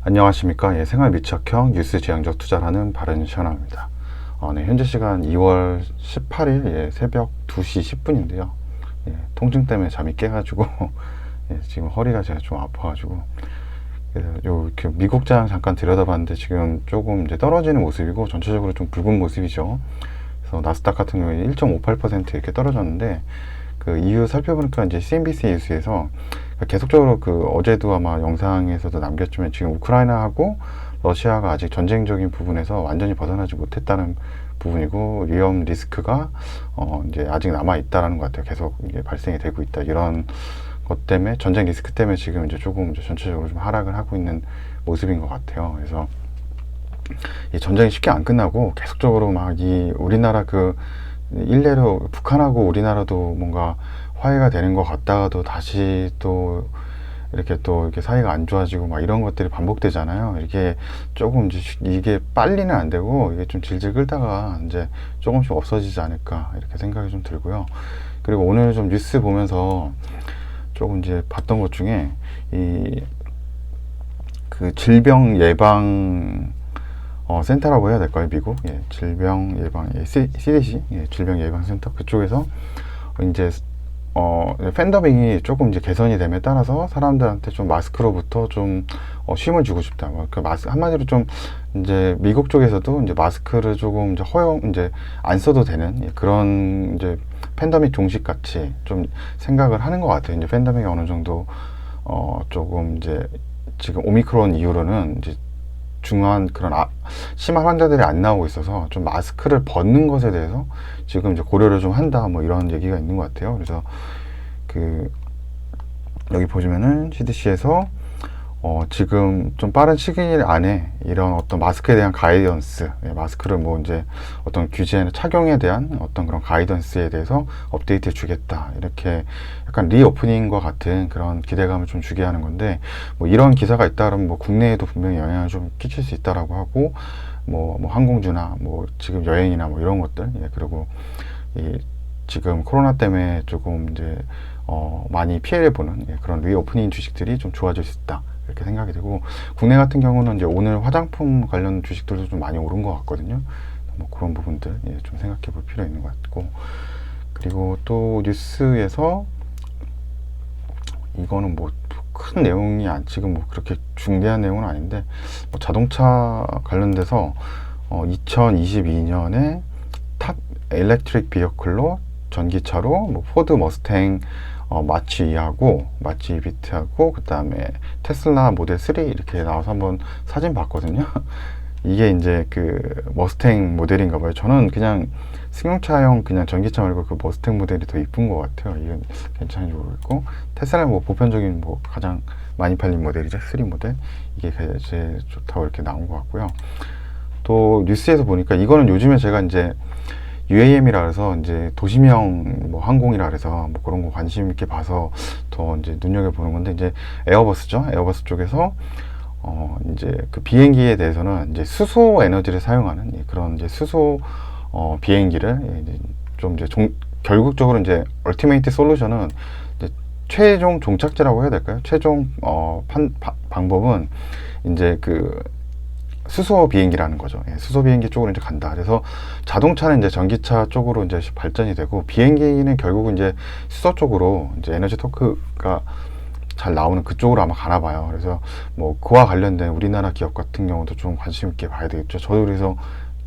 안녕하십니까. 예, 생활 밀착형 뉴스 지향적 투자라는 바른시원합니다. 네, 현재 시간 2월 18일 새벽 2시 10분인데요. 통증 때문에 잠이 깨가지고 지금 허리가 제가 좀 아파가지고 그래서 이렇게 미국장 잠깐 들여다봤는데 지금 조금 이제 떨어지는 모습이고 전체적으로 좀 붉은 모습이죠. 그래서 나스닥 같은 경우에 1.58% 이렇게 떨어졌는데 그 이유 살펴보니까 이제 CNBC 뉴스에서 계속적으로 그 어제도 아마 영상에서도 남겼지만 지금 우크라이나하고 러시아가 아직 전쟁적인 부분에서 완전히 벗어나지 못했다는 부분이고 위험 리스크가 이제 아직 남아 있다라는 것 같아요. 계속 이게 발생이 되고 있다. 이런 것 때문에 전쟁 리스크 때문에 지금 이제 조금 이제 전체적으로 좀 하락을 하고 있는 모습인 것 같아요. 그래서 이 전쟁이 쉽게 안 끝나고 계속적으로 막 이 우리나라 그 일례로 북한하고 우리나라도 뭔가 화해가 되는 것 같다가도 다시 또 이렇게 사이가 안 좋아지고 막 이런 것들이 반복되잖아요. 이게 조금 이제 이게 빨리는 안 되고 이게 좀 질질 끌다가 이제 조금씩 없어지지 않을까 이렇게 생각이 좀 들고요. 그리고 오늘 좀 뉴스 보면서 조금 이제 봤던 것 중에 이 그 질병 예방 센터라고 해야 될까요? 미국 질병 예방 CDC 질병 예방 센터 그쪽에서 이제 팬더믹이 조금 이제 개선이 됨에 따라서 사람들한테 좀 마스크로부터 좀 쉼을 주고 싶다. 그 한마디로 좀 이제 미국 쪽에서도 이제 마스크를 조금 이제 이제 안 써도 되는 그런 이제 팬더믹 종식 같이 좀 생각을 하는 것 같아요. 이제 팬더믹이 어느 정도 조금 이제 지금 오미크론 이후로는 이제 중요한 그런 심한 환자들이 안 나오고 있어서 좀 마스크를 벗는 것에 대해서 지금 이제 고려를 좀 한다 뭐 이런 얘기가 있는 것 같아요. 그래서 그 여기 보시면은 CDC에서 지금 좀 빠른 시기 안에 이런 어떤 마스크에 대한 가이던스, 마스크를 뭐 이제 어떤 규제나 착용에 대한 어떤 그런 가이던스에 대해서 업데이트해 주겠다. 이렇게 약간 리오프닝과 같은 그런 기대감을 좀 주게 하는 건데, 뭐 이런 기사가 있다 그러면 뭐 국내에도 분명히 영향을 좀 끼칠 수 있다라고 하고, 뭐 항공주나 뭐 지금 여행이나 뭐 이런 것들, 그리고 지금 코로나 때문에 조금 이제 많이 피해를 보는 그런 리오프닝 주식들이 좀 좋아질 수 있다. 이렇게 생각이 되고, 국내 같은 경우는 이제 오늘 화장품 관련 주식들도 좀 많이 오른 것 같거든요. 뭐 그런 부분들 좀 생각해 볼 필요 있는 것 같고, 그리고 또 뉴스에서 이거는 뭐 큰 내용이 지금 뭐 그렇게 중대한 내용은 아닌데, 뭐 자동차 관련돼서 2022년에 탑 일렉트릭 비어클로 전기차로 뭐 포드 머스탱 마치 2하고 마치 비트하고 그 다음에 테슬라 모델 3 이렇게 나와서 한번 사진 봤거든요. 이게 이제 그 머스탱 모델인가 봐요. 저는 그냥 승용차형 그냥 전기차 말고 그 머스탱 모델이 더 이쁜 것 같아요. 이건 괜찮은지 모르겠고, 테슬라는 뭐 보편적인 뭐 가장 많이 팔린 모델이죠. 3 모델. 이게 제일 좋다고 이렇게 나온 것 같고요. 또 뉴스에서 보니까 이거는 요즘에 제가 이제 UAM이라 그래서 이제 도심형 뭐 항공이라 그래서 뭐 그런 거 관심 있게 봐서 더 이제 눈여겨보는 건데, 이제 에어버스죠. 에어버스 쪽에서 이제 그 비행기에 대해서는 이제 수소 에너지를 사용하는 그런 이제 수소 비행기를 이제 좀 이제 결국적으로 이제 얼티메이트 솔루션은 이제 최종 종착지라고 해야 될까요? 최종 방법은 이제 그 수소 비행기라는 거죠. 수소 비행기 쪽으로 이제 간다. 그래서 자동차는 이제 전기차 쪽으로 이제 발전이 되고, 비행기는 결국은 이제 수소 쪽으로 이제 에너지 토크가 잘 나오는 그쪽으로 아마 가나 봐요. 그래서 뭐 그와 관련된 우리나라 기업 같은 경우도 좀 관심 있게 봐야 되겠죠. 저도 그래서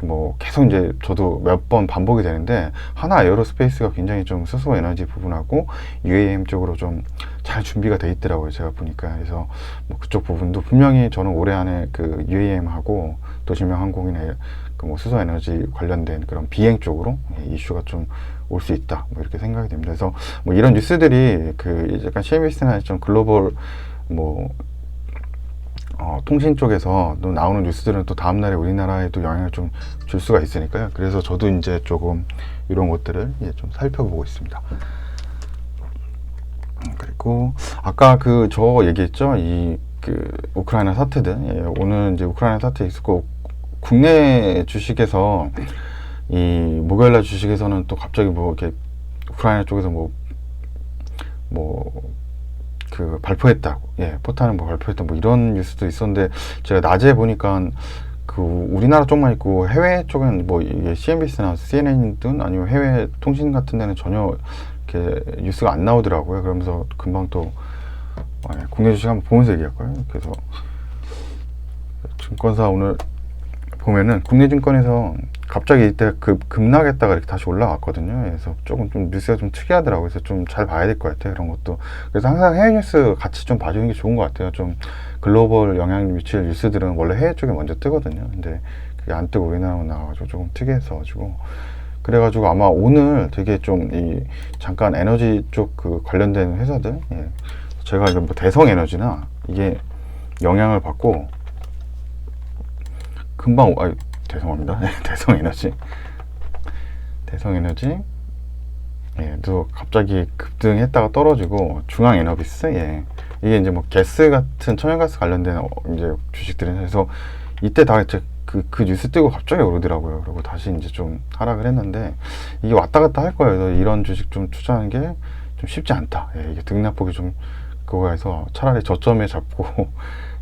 뭐 계속 이제 저도 몇 번 반복이 되는데, 하나 에어로스페이스가 굉장히 좀 수소 에너지 부분하고 UAM 쪽으로 좀 잘 준비가 돼 있더라고요. 제가 보니까. 그래서 뭐 그쪽 부분도 분명히 저는 올해 안에 그 UAM하고 도심형 항공이나 그 뭐 수소 에너지 관련된 그런 비행 쪽으로 이슈가 좀 올 수 있다. 뭐 이렇게 생각이 됩니다. 그래서 뭐 이런 뉴스들이 그 약간 CNBC나 좀 글로벌 뭐 통신 쪽에서 또 나오는 뉴스들은 또 다음날에 우리나라에도 영향을 좀 줄 수가 있으니까요. 그래서 저도 이제 조금 이런 것들을 좀 살펴보고 있습니다. 그리고 아까 그 저 얘기했죠. 이 그 우크라이나 사태들, 오늘 이제 우크라이나 사태 있었고, 국내 주식에서 이 목요일날 주식에서는 또 갑자기 뭐 이렇게 우크라이나 쪽에서 뭐 그 발표했다고, 예, 포탄을 뭐 발표했다 뭐 이런 뉴스도 있었는데, 제가 낮에 보니까 그 우리나라 쪽만 있고 해외 쪽은 뭐 이게 CNBC나 CNN이든 아니면 해외 통신 같은 데는 전혀 이렇게 뉴스가 안 나오더라고요. 그러면서 금방 또 국내 주식 한번 보면서 얘기할까요? 그래서 증권사 오늘 보면은 국내 증권에서 갑자기 이때 급락했다가 이렇게 다시 올라왔거든요. 그래서 조금 좀 뉴스가 좀 특이하더라고요. 그래서 좀 잘 봐야 될 것 같아요. 그런 것도. 그래서 항상 해외 뉴스 같이 좀 봐주는 게 좋은 것 같아요. 좀 글로벌 영향 미칠 뉴스들은 원래 해외 쪽에 먼저 뜨거든요. 근데 그게 안 뜨고 우리나라로 나와가지고 조금 특이했어가지고. 그래가지고 아마 오늘 되게 좀 잠깐 에너지 쪽 그 관련된 회사들, 예. 제가 이제 뭐 대성 에너지나 이게 영향을 받고 금방 죄송합니다. 대성 에너지, 예, 또 갑자기 급등했다가 떨어지고 중앙 에너비스, 예, 이게 이제 뭐 가스 같은 천연가스 관련된 이제 주식들은 해서 이때 다 이제 그 뉴스 뜨고 갑자기 오르더라고요. 그리고 다시 이제 좀 하락을 했는데 이게 왔다 갔다 할 거예요. 그래서 이런 주식 좀 투자하는 게 좀 쉽지 않다. 예, 이게 등락폭이 좀 그거 해서 차라리 저점에 잡고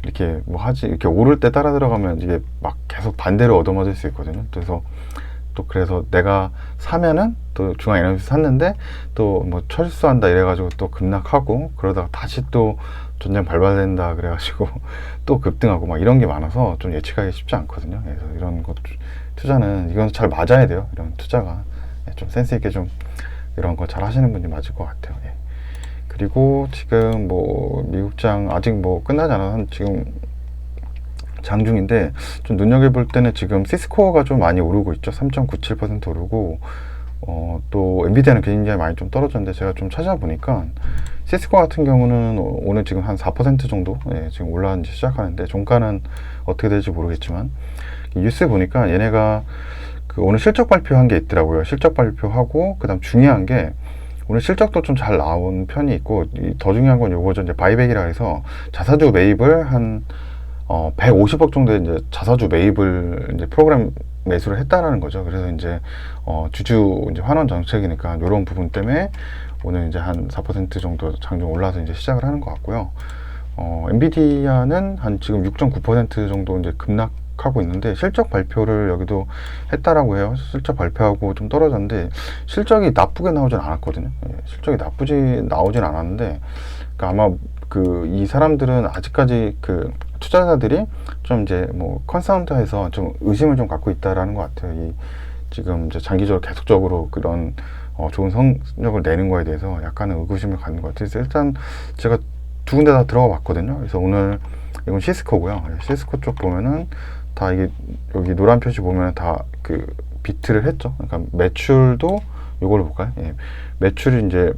이렇게 뭐 하지, 이렇게 오를 때 따라 들어가면 이게 막 계속 반대로 얻어맞을 수 있거든요. 그래서 내가 사면은 또 중앙 에너지 샀는데 또 뭐 철수한다 이래가지고 또 급락하고 그러다가 다시 또 전장 발발된다 그래가지고 또 급등하고 막 이런 게 많아서 좀 예측하기 쉽지 않거든요. 그래서 이런 것 투자는 이건 잘 맞아야 돼요. 이런 투자가 좀 센스 있게 좀 이런 거 잘 하시는 분이 맞을 것 같아요. 예. 그리고 지금 뭐 미국장 아직 뭐 끝나지 않아서 지금 장중인데 좀 눈여겨볼 때는 지금 시스코가 좀 많이 오르고 있죠. 3.97% 오르고 또 엔비디아는 굉장히 많이 좀 떨어졌는데 제가 좀 찾아보니까 시스코 같은 경우는 오늘 지금 한 4% 정도, 예, 지금 올라가기 시작하는데 종가는 어떻게 될지 모르겠지만 뉴스에 보니까 얘네가 그 오늘 실적 발표한 게 있더라고요. 실적 발표하고 그다음 중요한 게 오늘 실적도 좀 잘 나온 편이 있고 더 중요한 건 요거죠. 이제 바이백이라 해서 자사주 매입을 한 150억 정도의 이제 자사주 매입을 이제 프로그램 매수를 했다라는 거죠. 그래서 이제 주주 이제 환원 정책이니까 이런 부분 때문에 오늘 이제 한 4% 정도 장중 올라서 이제 시작을 하는 것 같고요. 엔비디아는 한 지금 6.9% 정도 이제 급락하고 있는데 실적 발표를 여기도 했다라고 해요. 실적 발표하고 좀 떨어졌는데 실적이 나쁘게 나오진 않았거든요. 예, 실적이 나오진 않았는데 그러니까 아마 이 사람들은 아직까지 투자자들이 좀 이제 뭐 컨사운드에서 좀 의심을 좀 갖고 있다라는 것 같아요. 지금 이제 장기적으로 계속적으로 그런 좋은 성적을 내는 거에 대해서 약간의 의구심을 갖는 것 같아요. 그래서 일단 제가 두 군데 다 들어가 봤거든요. 그래서 오늘 이건 시스코고요. 시스코 쪽 보면은 다 이게 여기 노란 표시 보면 다 비트를 했죠. 그러니까 매출도 이걸로 볼까요? 예. 매출이 이제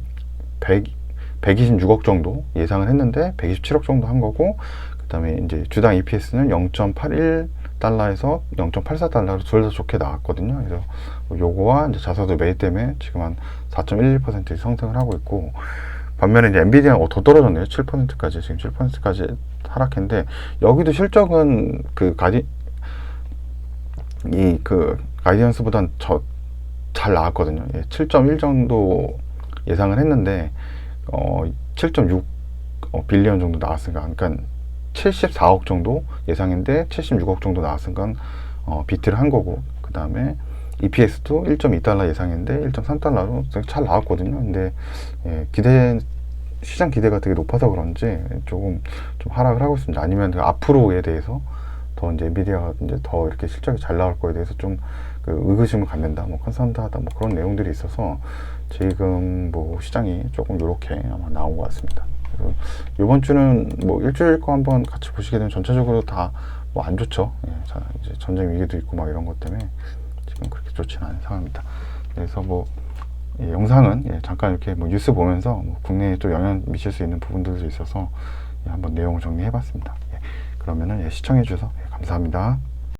126억 정도 예상을 했는데 127억 정도 한 거고, 그 다음에 이제 주당 EPS는 0.81달러에서 0.84달러로 둘 다 좋게 나왔거든요. 그래서 요거와 이제 자사주 매입 때문에 지금 한 4.11% 상승을 하고 있고, 반면에 이제 엔비디아가 더 떨어졌네요. 7%까지 지금 7%까지 하락했는데 여기도 실적은 가이디언스보단 잘 나왔거든요. 예, 7.1 정도 예상을 했는데 7.6 빌리언 정도 나왔으니까, 그러니까 74억 정도 예상인데 76억 정도 나왔으니까 비트를 한 거고, 그 다음에 EPS도 1.2달러 예상인데 1.3달러로 잘 나왔거든요. 근데 시장 기대가 되게 높아서 그런지 조금 좀 하락을 하고 있습니다. 아니면 앞으로에 대해서 더 이제 엔비디아가 이제 더 이렇게 실적이 잘 나올 거에 대해서 좀 의구심을 갖는다, 뭐 컨설턴트하다, 뭐 그런 내용들이 있어서 지금 뭐 시장이 조금 이렇게 아마 나온 것 같습니다. 그래서 이번 주는 뭐 일주일 거 한번 같이 보시게 되면 전체적으로 다 뭐 안 좋죠. 예, 이제 전쟁 위기도 있고 막 이런 것 때문에 지금 그렇게 좋지는 않은 상황입니다. 그래서 뭐 영상은 잠깐 이렇게 뭐 뉴스 보면서 뭐 국내에 또 영향 미칠 수 있는 부분들도 있어서 한번 내용을 정리해봤습니다. 그러면은 시청해 주셔서 감사합니다.